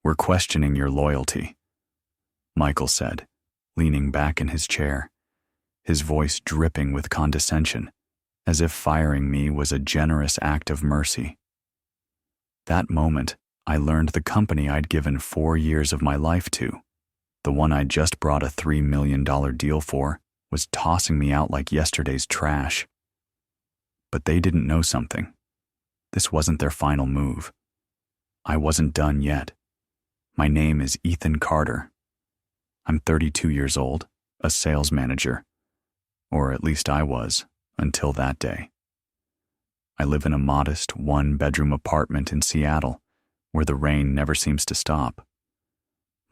"We're questioning your loyalty," Michael said, leaning back in his chair, his voice dripping with condescension, as if firing me was a generous act of mercy. That moment, I learned the company I'd given 4 years of my life to, the one I'd just brought a $3 million deal for, was tossing me out like yesterday's trash. But they didn't know something. This wasn't their final move. I wasn't done yet. My name is Ethan Carter. I'm 32 years old, a sales manager. Or at least I was, until that day. I live in a modest, one-bedroom apartment in Seattle, where the rain never seems to stop.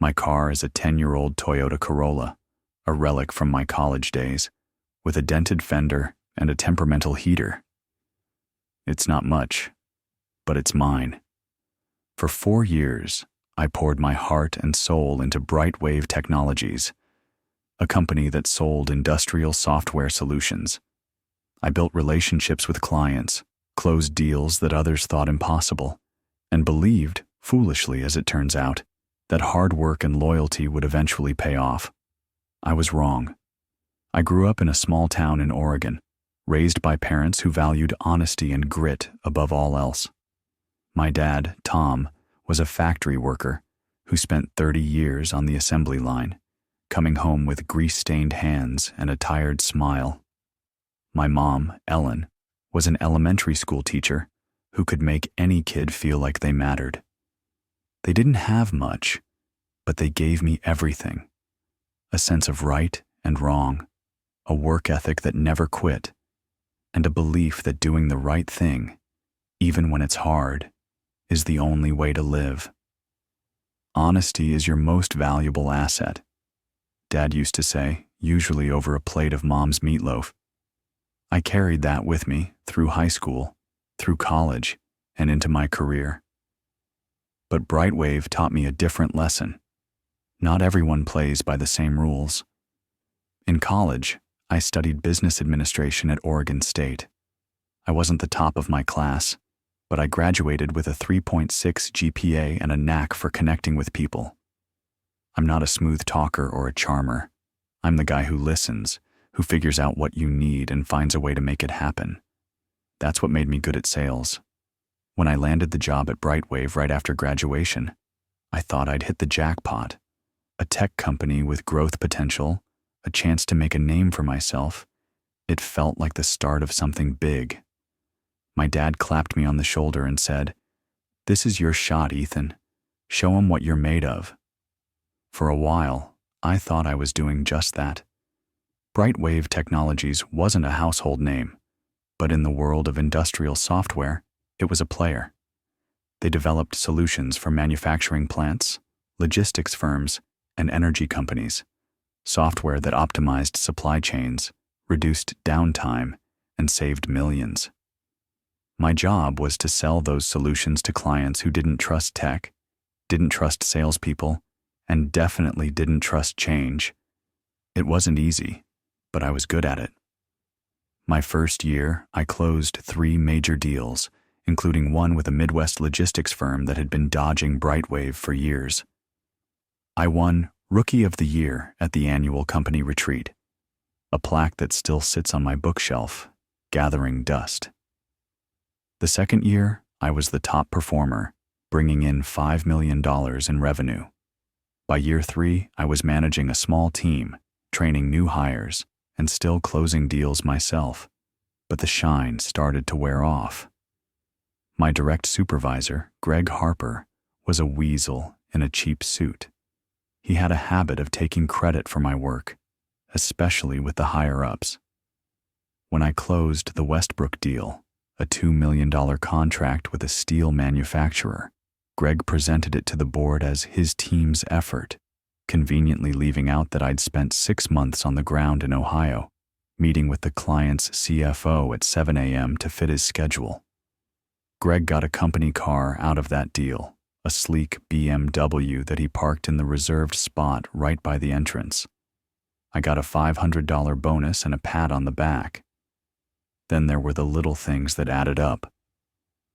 My car is a 10-year-old Toyota Corolla, a relic from my college days, with a dented fender and a temperamental heater. It's not much, but it's mine. For 4 years, I poured my heart and soul into Brightwave Technologies, a company that sold industrial software solutions. I built relationships with clients, closed deals that others thought impossible, and believed, foolishly as it turns out, that hard work and loyalty would eventually pay off. I was wrong. I grew up in a small town in Oregon, raised by parents who valued honesty and grit above all else. My dad, Tom, was a factory worker who spent 30 years on the assembly line, coming home with grease-stained hands and a tired smile. My mom, Ellen, was an elementary school teacher who could make any kid feel like they mattered. They didn't have much, but they gave me everything. A sense of right and wrong, a work ethic that never quit, and a belief that doing the right thing, even when it's hard, is the only way to live. Honesty is your most valuable asset, Dad used to say, usually over a plate of Mom's meatloaf. I carried that with me through high school, through college, and into my career. But Brightwave taught me a different lesson. Not everyone plays by the same rules. In college, I studied business administration at Oregon State. I wasn't the top of my class, but I graduated with a 3.6 GPA and a knack for connecting with people. I'm not a smooth talker or a charmer. I'm the guy who listens, who figures out what you need and finds a way to make it happen. That's what made me good at sales. When I landed the job at Brightwave right after graduation, I thought I'd hit the jackpot. A tech company with growth potential, a chance to make a name for myself. It felt like the start of something big. My dad clapped me on the shoulder and said, "This is your shot, Ethan. Show 'em what you're made of." For a while, I thought I was doing just that. Brightwave Technologies wasn't a household name, but in the world of industrial software, it was a player. They developed solutions for manufacturing plants, logistics firms, and energy companies, software that optimized supply chains, reduced downtime, and saved millions. My job was to sell those solutions to clients who didn't trust tech, didn't trust salespeople, and definitely didn't trust change. It wasn't easy, but I was good at it. My first year, I closed 3 major deals, including one with a Midwest logistics firm that had been dodging Brightwave for years. I won Rookie of the Year at the annual company retreat, a plaque that still sits on my bookshelf, gathering dust. The second year, I was the top performer, bringing in $5 million in revenue. By year 3, I was managing a small team, training new hires, and still closing deals myself, but the shine started to wear off. My direct supervisor, Greg Harper, was a weasel in a cheap suit. He had a habit of taking credit for my work, especially with the higher-ups. When I closed the Westbrook deal, a $2 million contract with a steel manufacturer, Greg presented it to the board as his team's effort, conveniently leaving out that I'd spent 6 months on the ground in Ohio, meeting with the client's CFO at 7 a.m. to fit his schedule. Greg got a company car out of that deal, a sleek BMW that he parked in the reserved spot right by the entrance. I got a $500 bonus and a pat on the back. Then there were the little things that added up.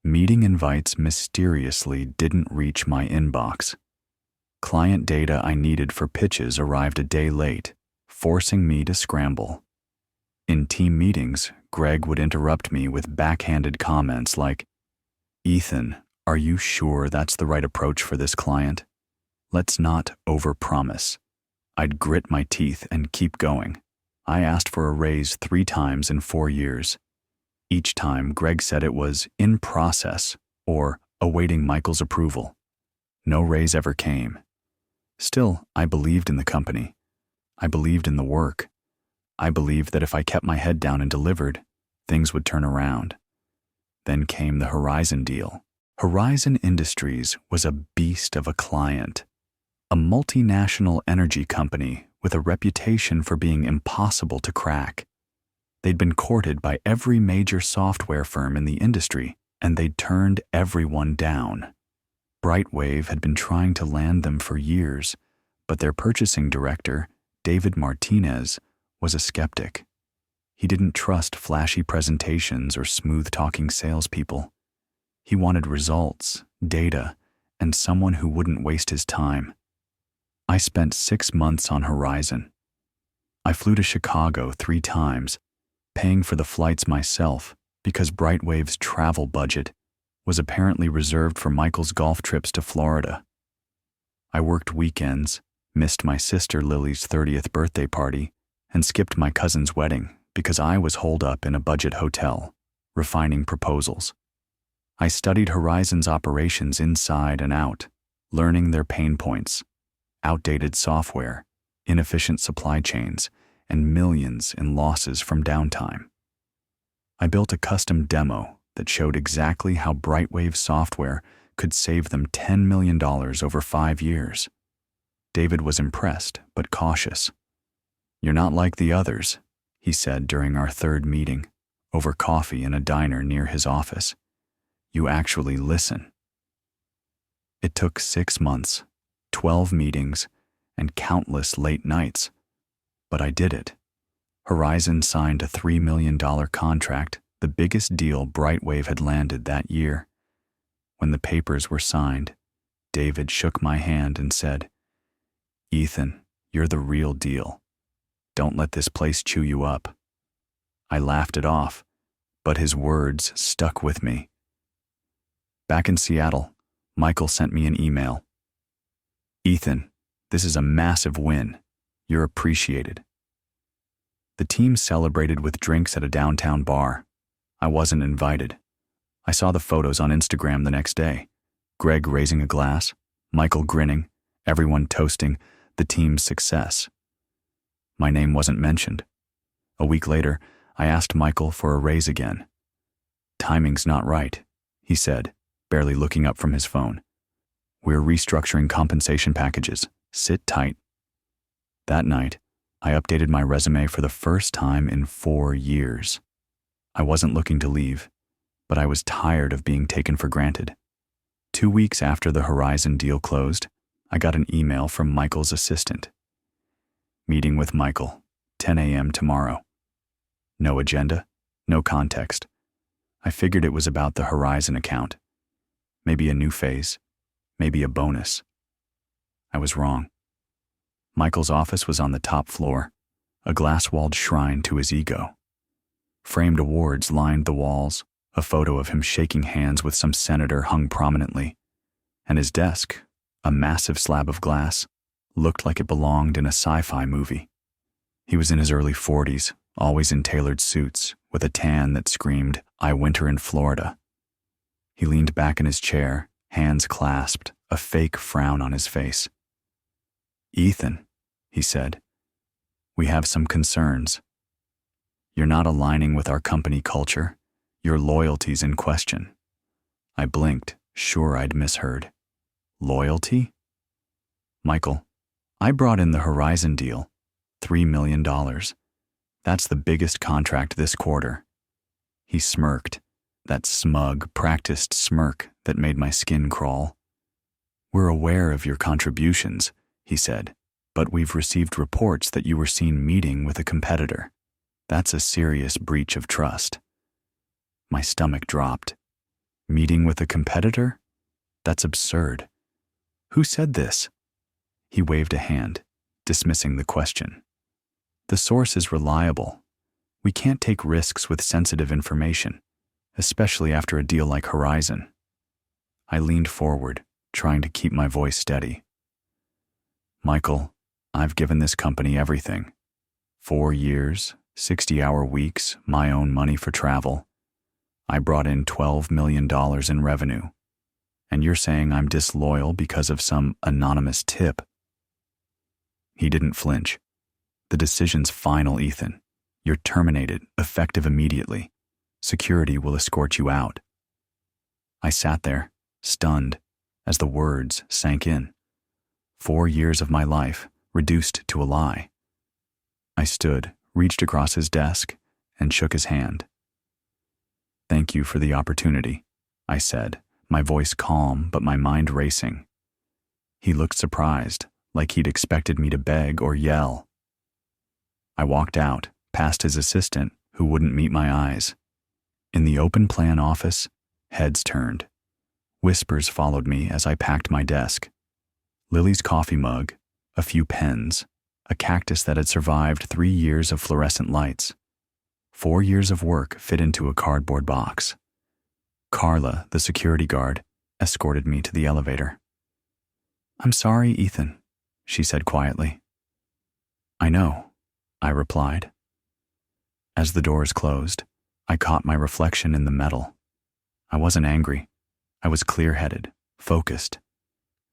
Meeting invites mysteriously didn't reach my inbox. Client data I needed for pitches arrived a day late, forcing me to scramble. In team meetings, Greg would interrupt me with backhanded comments like, "Ethan, are you sure that's the right approach for this client? Let's not overpromise." I'd grit my teeth and keep going. I asked for a raise 3 times in 4 years. Each time, Greg said it was in process or awaiting Michael's approval. No raise ever came. Still, I believed in the company. I believed in the work. I believed that if I kept my head down and delivered, things would turn around. Then came the Horizon deal. Horizon Industries was a beast of a client, a multinational energy company with a reputation for being impossible to crack. They'd been courted by every major software firm in the industry, and they'd turned everyone down. Brightwave had been trying to land them for years, but their purchasing director, David Martinez, was a skeptic. He didn't trust flashy presentations or smooth-talking salespeople. He wanted results, data, and someone who wouldn't waste his time. I spent 6 months on Horizon. I flew to Chicago 3 times, paying for the flights myself because Brightwave's travel budget was apparently reserved for Michael's golf trips to Florida. I worked weekends, missed my sister Lily's 30th birthday party, and skipped my cousin's wedding because I was holed up in a budget hotel, refining proposals. I studied Horizon's operations inside and out, learning their pain points: outdated software, inefficient supply chains, and millions in losses from downtime. I built a custom demo that showed exactly how Brightwave software could save them $10 million over 5 years. David was impressed, but cautious. "You're not like the others," he said during our 3rd meeting, over coffee in a diner near his office. "You actually listen." It took 6 months, 12 meetings, and countless late nights, but I did it. Horizon signed a $3 million contract, the biggest deal Brightwave had landed that year. When the papers were signed, David shook my hand and said, "Ethan, you're the real deal. Don't let this place chew you up." I laughed it off, but his words stuck with me. Back in Seattle, Michael sent me an email. "Ethan, this is a massive win. You're appreciated." The team celebrated with drinks at a downtown bar. I wasn't invited. I saw the photos on Instagram the next day. Greg raising a glass, Michael grinning, everyone toasting the team's success. My name wasn't mentioned. A week later, I asked Michael for a raise again. "Timing's not right," he said, barely looking up from his phone. "We're restructuring compensation packages. Sit tight." That night, I updated my resume for the first time in 4 years. I wasn't looking to leave, but I was tired of being taken for granted. 2 weeks after the Horizon deal closed, I got an email from Michael's assistant. "Meeting with Michael, 10 a.m. tomorrow." No agenda, no context. I figured it was about the Horizon account. Maybe a new phase, maybe a bonus. I was wrong. Michael's office was on the top floor, a glass-walled shrine to his ego. Framed awards lined the walls, a photo of him shaking hands with some senator hung prominently, and his desk, a massive slab of glass, looked like it belonged in a sci-fi movie. He was in his early 40s, always in tailored suits, with a tan that screamed, "I winter in Florida." He leaned back in his chair, hands clasped, a fake frown on his face. "Ethan," he said, "we have some concerns. You're not aligning with our company culture. Your loyalty's in question." I blinked, sure I'd misheard. Loyalty? "Michael, I brought in the Horizon deal, $3 million. That's the biggest contract this quarter." He smirked, that smug, practiced smirk that made my skin crawl. "We're aware of your contributions," he said, "but we've received reports that you were seen meeting with a competitor. That's a serious breach of trust." My stomach dropped. Meeting with a competitor? That's absurd. Who said this? He waved a hand, dismissing the question. The source is reliable. We can't take risks with sensitive information, especially after a deal like Horizon. I leaned forward, trying to keep my voice steady. Michael, I've given this company everything. 4 years, 60-hour weeks, my own money for travel. I brought in $12 million in revenue. And you're saying I'm disloyal because of some anonymous tip? He didn't flinch. The decision's final, Ethan. You're terminated, effective immediately. Security will escort you out. I sat there, stunned, as the words sank in. 4 years of my life, reduced to a lie. I stood, reached across his desk, and shook his hand. Thank you for the opportunity, I said, my voice calm but my mind racing. He looked surprised, like he'd expected me to beg or yell. I walked out, past his assistant, who wouldn't meet my eyes. In the open plan office, heads turned. Whispers followed me as I packed my desk. Lily's coffee mug, a few pens, a cactus that had survived 3 years of fluorescent lights. 4 years of work fit into a cardboard box. Carla, the security guard, escorted me to the elevator. I'm sorry, Ethan, she said quietly. I know, I replied. As the doors closed, I caught my reflection in the metal. I wasn't angry. I was clear-headed, focused.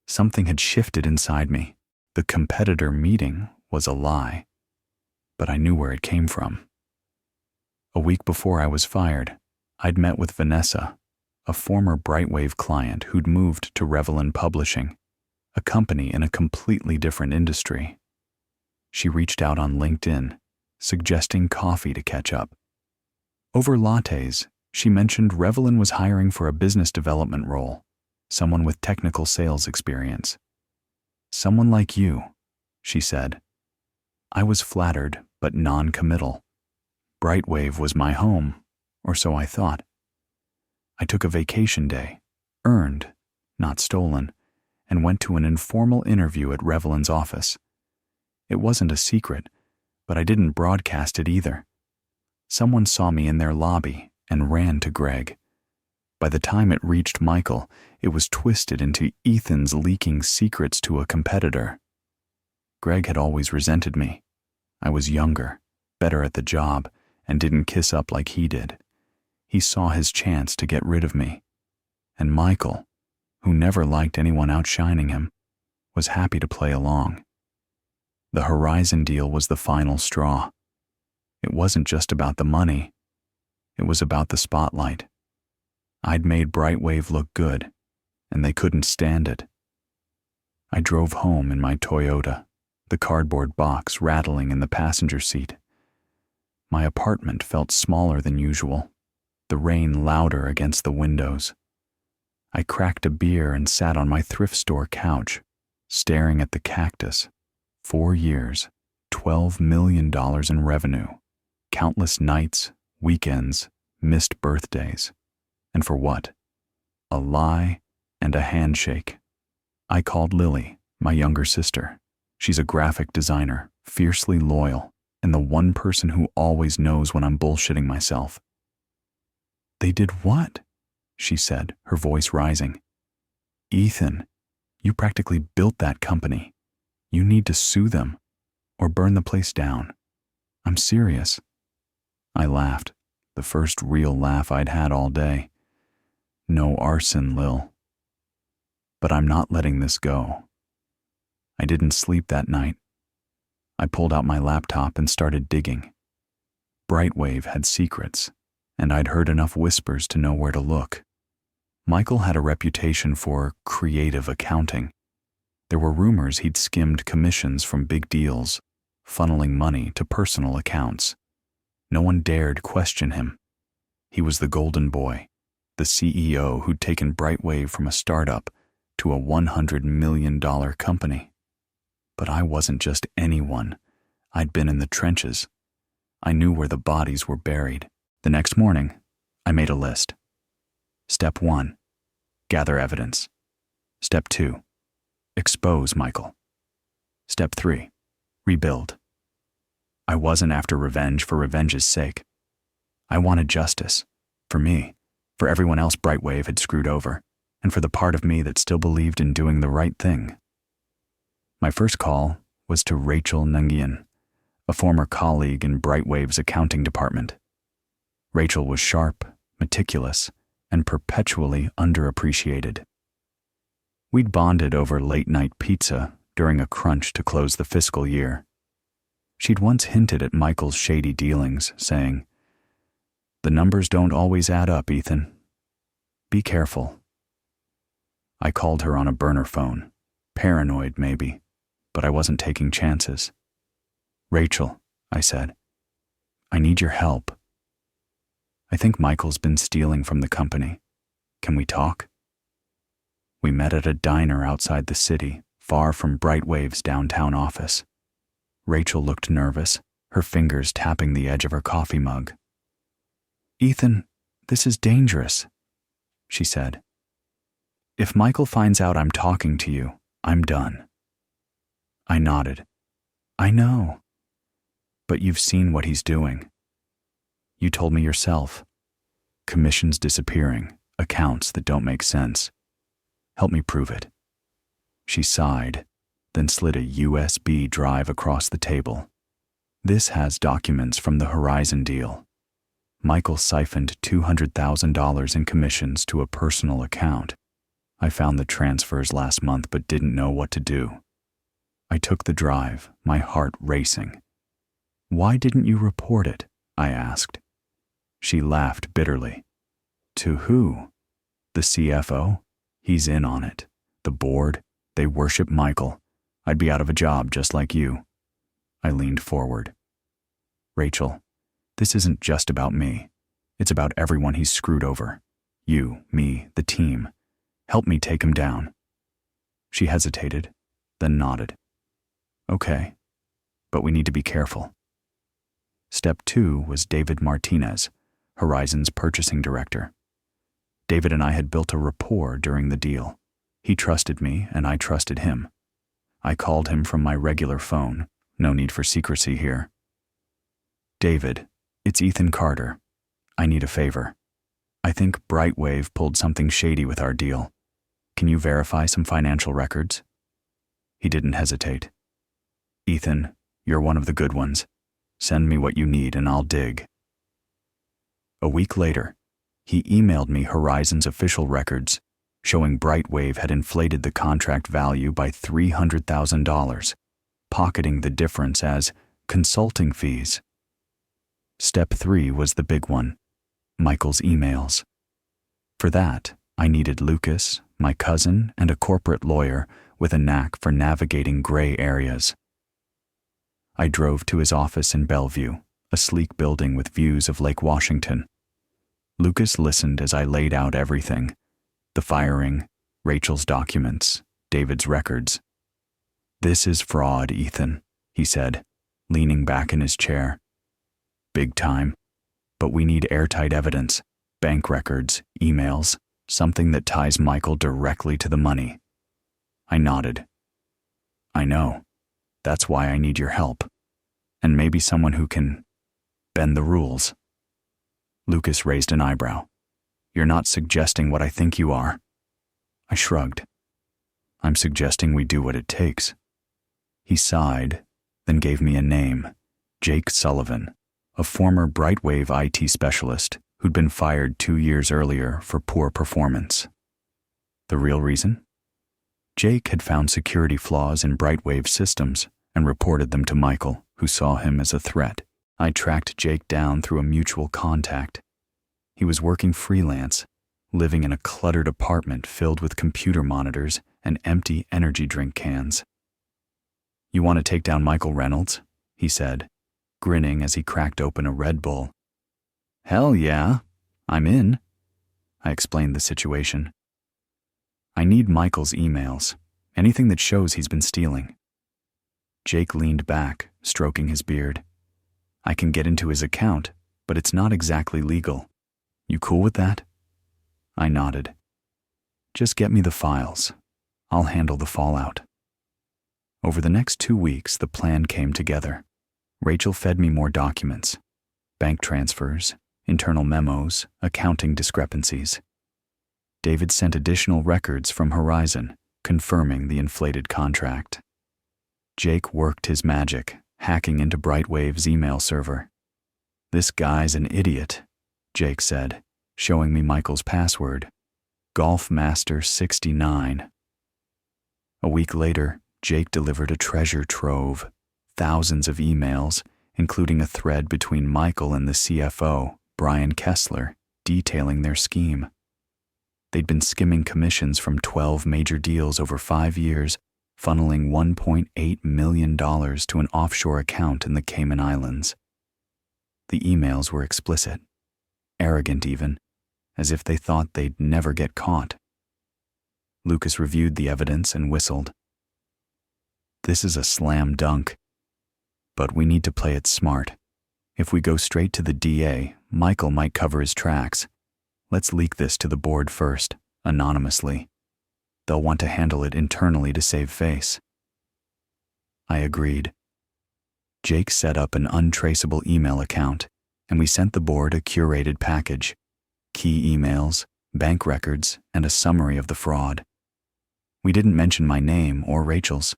Something had shifted inside me. The competitor meeting was a lie, but I knew where it came from. A week before I was fired, I'd met with Vanessa, a former Brightwave client who'd moved to Revelin Publishing, a company in a completely different industry. She reached out on LinkedIn, suggesting coffee to catch up. Over lattes, she mentioned Revelin was hiring for a business development role, someone with technical sales experience. Someone like you, she said. I was flattered, but non-committal. Brightwave was my home, or so I thought. I took a vacation day, earned, not stolen, and went to an informal interview at Revelin's office. It wasn't a secret, but I didn't broadcast it either. Someone saw me in their lobby and ran to Greg. By the time it reached Michael, it was twisted into Ethan's leaking secrets to a competitor. Greg had always resented me. I was younger, better at the job, and didn't kiss up like he did. He saw his chance to get rid of me. And Michael, who never liked anyone outshining him, was happy to play along. The Horizon deal was the final straw. It wasn't just about the money. It was about the spotlight. I'd made Brightwave look good, and they couldn't stand it. I drove home in my Toyota, the cardboard box rattling in the passenger seat. My apartment felt smaller than usual, the rain louder against the windows. I cracked a beer and sat on my thrift store couch, staring at the cactus. 4 years, $12 million in revenue, countless nights, weekends, missed birthdays. And for what? A lie and a handshake. I called Lily, my younger sister. She's a graphic designer, fiercely loyal, and the one person who always knows when I'm bullshitting myself. They did what? She said, her voice rising. Ethan, you practically built that company. You need to sue them, or burn the place down. I'm serious. I laughed, the first real laugh I'd had all day. No arson, Lil. But I'm not letting this go. I didn't sleep that night. I pulled out my laptop and started digging. Brightwave had secrets, and I'd heard enough whispers to know where to look. Michael had a reputation for creative accounting. There were rumors he'd skimmed commissions from big deals, funneling money to personal accounts. No one dared question him. He was the golden boy, the CEO who'd taken Brightwave from a startup to a $100 million company. But I wasn't just anyone. I'd been in the trenches. I knew where the bodies were buried. The next morning, I made a list. Step 1, gather evidence. Step 2, expose Michael. Step 3. Rebuild. I wasn't after revenge for revenge's sake. I wanted justice. For me, for everyone else Brightwave had screwed over, and for the part of me that still believed in doing the right thing. My first call was to Rachel Nungian, a former colleague in Brightwave's accounting department. Rachel was sharp, meticulous, and perpetually underappreciated. We'd bonded over late-night pizza during a crunch to close the fiscal year. She'd once hinted at Michael's shady dealings, saying, "The numbers don't always add up, Ethan. Be careful." I called her on a burner phone, paranoid maybe, but I wasn't taking chances. "Rachel," I said, "I need your help. I think Michael's been stealing from the company. Can we talk?" We met at a diner outside the city, far from Brightwave's downtown office. Rachel looked nervous, her fingers tapping the edge of her coffee mug. "Ethan, this is dangerous," she said. "If Michael finds out I'm talking to you, I'm done." I nodded. "I know. But you've seen what he's doing. You told me yourself. Commissions disappearing, accounts that don't make sense. Help me prove it." She sighed, then slid a USB drive across the table. "This has documents from the Horizon deal. Michael siphoned $200,000 in commissions to a personal account. I found the transfers last month but didn't know what to do." I took the drive, my heart racing. "Why didn't you report it?" I asked. She laughed bitterly. "To who? The CFO? He's in on it. The board? They worship Michael. I'd be out of a job just like you." I leaned forward. "Rachel, this isn't just about me. It's about everyone he's screwed over. You, me, the team. Help me take him down." She hesitated, then nodded. "Okay, but we need to be careful." Step 2 was David Martinez, Horizon's purchasing director. David and I had built a rapport during the deal. He trusted me and I trusted him. I called him from my regular phone. No need for secrecy here. "David, it's Ethan Carter. I need a favor. I think Brightwave pulled something shady with our deal. Can you verify some financial records?" He didn't hesitate. "Ethan, you're one of the good ones. Send me what you need and I'll dig." A week later, he emailed me Horizon's official records, showing Brightwave had inflated the contract value by $300,000, pocketing the difference as consulting fees. Step 3 was the big one, Michael's emails. For that, I needed Lucas, my cousin, and a corporate lawyer with a knack for navigating gray areas. I drove to his office in Bellevue, a sleek building with views of Lake Washington. Lucas listened as I laid out everything: the firing, Rachel's documents, David's records. "This is fraud, Ethan," he said, leaning back in his chair. "Big time. But we need airtight evidence, bank records, emails, something that ties Michael directly to the money." I nodded. "I know. That's why I need your help. And maybe someone who can bend the rules." Lucas raised an eyebrow. "You're not suggesting what I think you are." I shrugged. "I'm suggesting we do what it takes." He sighed, then gave me a name, Jake Sullivan, a former Brightwave IT specialist who'd been fired 2 years earlier for poor performance. The real reason? Jake had found security flaws in Brightwave systems and reported them to Michael, who saw him as a threat. I tracked Jake down through a mutual contact. He was working freelance, living in a cluttered apartment filled with computer monitors and empty energy drink cans. "You want to take down Michael Reynolds?" he said, grinning as he cracked open a Red Bull. "Hell yeah, I'm in." I explained the situation. "I need Michael's emails, anything that shows he's been stealing." Jake leaned back, stroking his beard. "I can get into his account, but it's not exactly legal. You cool with that?" I nodded. "Just get me the files. I'll handle the fallout." Over the next 2 weeks, the plan came together. Rachel fed me more documents, bank transfers, internal memos, accounting discrepancies. David sent additional records from Horizon, confirming the inflated contract. Jake worked his magic, hacking into Brightwave's email server. "This guy's an idiot," Jake said, showing me Michael's password, Golfmaster69. A week later, Jake delivered a treasure trove, thousands of emails, including a thread between Michael and the CFO, Brian Kessler, detailing their scheme. They'd been skimming commissions from 12 major deals over 5 years, funneling $1.8 million to an offshore account in the Cayman Islands. The emails were explicit, arrogant even, as if they thought they'd never get caught. Lucas reviewed the evidence and whistled. "This is a slam dunk. But we need to play it smart. If we go straight to the DA, Michael might cover his tracks. Let's leak this to the board first, anonymously. They'll want to handle it internally to save face." I agreed. Jake set up an untraceable email account, and we sent the board a curated package: key emails, bank records, and a summary of the fraud. We didn't mention my name or Rachel's.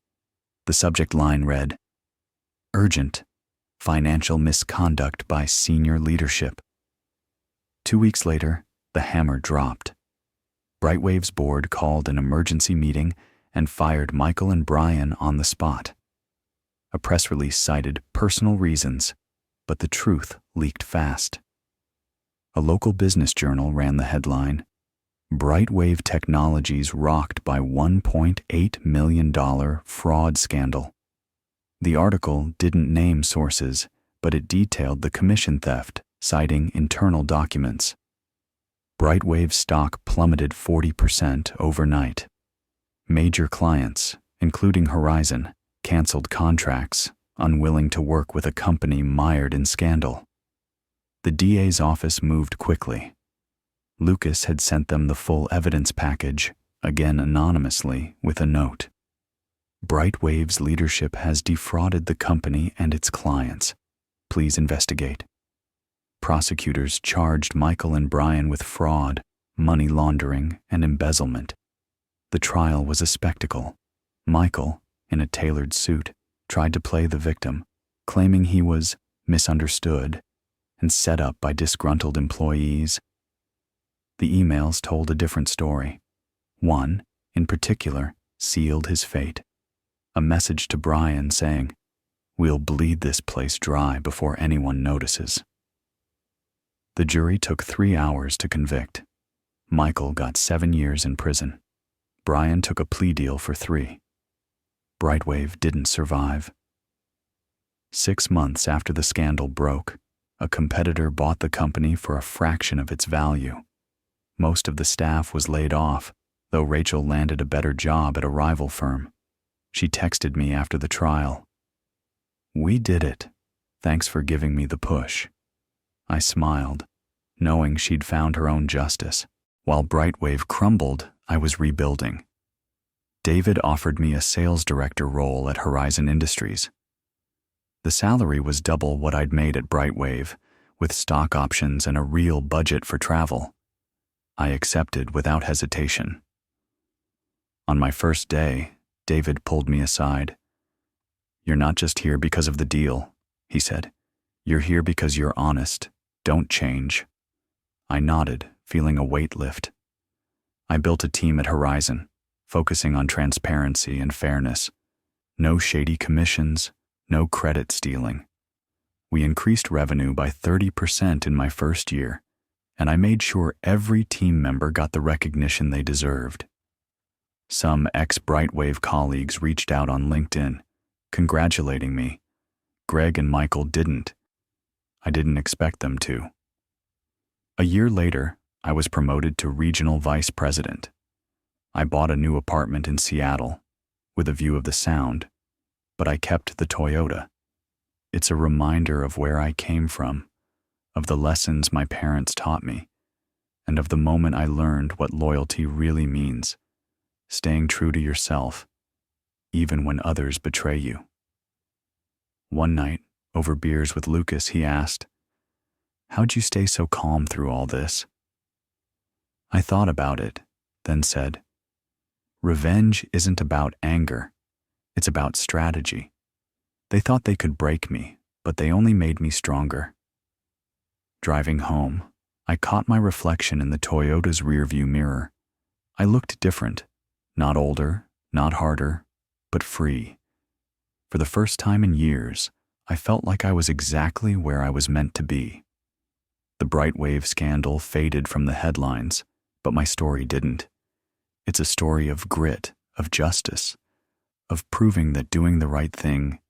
The subject line read, "Urgent. Financial misconduct by senior leadership." 2 weeks later, the hammer dropped. Brightwave's board called an emergency meeting and fired Michael and Brian on the spot. A press release cited personal reasons, but the truth leaked fast. A local business journal ran the headline, "Brightwave Technologies rocked by $1.8 million fraud scandal." The article didn't name sources, but it detailed the commission theft, citing internal documents. Brightwave's stock plummeted 40% overnight. Major clients, including Horizon, canceled contracts, unwilling to work with a company mired in scandal. The DA's office moved quickly. Lucas had sent them the full evidence package, again anonymously, with a note. "Brightwave's leadership has defrauded the company and its clients. Please investigate." Prosecutors charged Michael and Brian with fraud, money laundering, and embezzlement. The trial was a spectacle. Michael, in a tailored suit, tried to play the victim, claiming he was misunderstood and set up by disgruntled employees. The emails told a different story. One, in particular, sealed his fate. A message to Brian saying, "We'll bleed this place dry before anyone notices." The jury took 3 hours to convict. Michael got 7 years in prison. Brian took a plea deal for 3. Brightwave didn't survive. 6 months after the scandal broke, a competitor bought the company for a fraction of its value. Most of the staff was laid off, though Rachel landed a better job at a rival firm. She texted me after the trial. "We did it. Thanks for giving me the push." I smiled, knowing she'd found her own justice. While Brightwave crumbled, I was rebuilding. David offered me a sales director role at Horizon Industries. The salary was double what I'd made at Brightwave, with stock options and a real budget for travel. I accepted without hesitation. On my first day, David pulled me aside. "You're not just here because of the deal," he said. "You're here because you're honest. Don't change." I nodded, feeling a weight lift. I built a team at Horizon, focusing on transparency and fairness. No shady commissions, no credit stealing. We increased revenue by 30% in my first year, and I made sure every team member got the recognition they deserved. Some ex-Brightwave colleagues reached out on LinkedIn, congratulating me. Greg and Michael didn't. I didn't expect them to. A year later, I was promoted to regional vice president. I bought a new apartment in Seattle, with a view of the Sound, but I kept the Toyota. It's a reminder of where I came from, of the lessons my parents taught me, and of the moment I learned what loyalty really means: staying true to yourself, even when others betray you. One night, over beers with Lucas, he asked, "How'd you stay so calm through all this?" I thought about it, then said, "Revenge isn't about anger. It's about strategy. They thought they could break me, but they only made me stronger." Driving home, I caught my reflection in the Toyota's rearview mirror. I looked different, not older, not harder, but free. For the first time in years, I felt like I was exactly where I was meant to be. The Brightwave scandal faded from the headlines, but my story didn't. It's a story of grit, of justice, of proving that doing the right thing,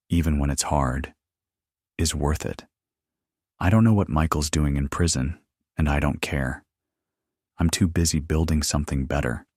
even when it's hard, is worth it. I don't know what Michael's doing in prison, and I don't care. I'm too busy building something better.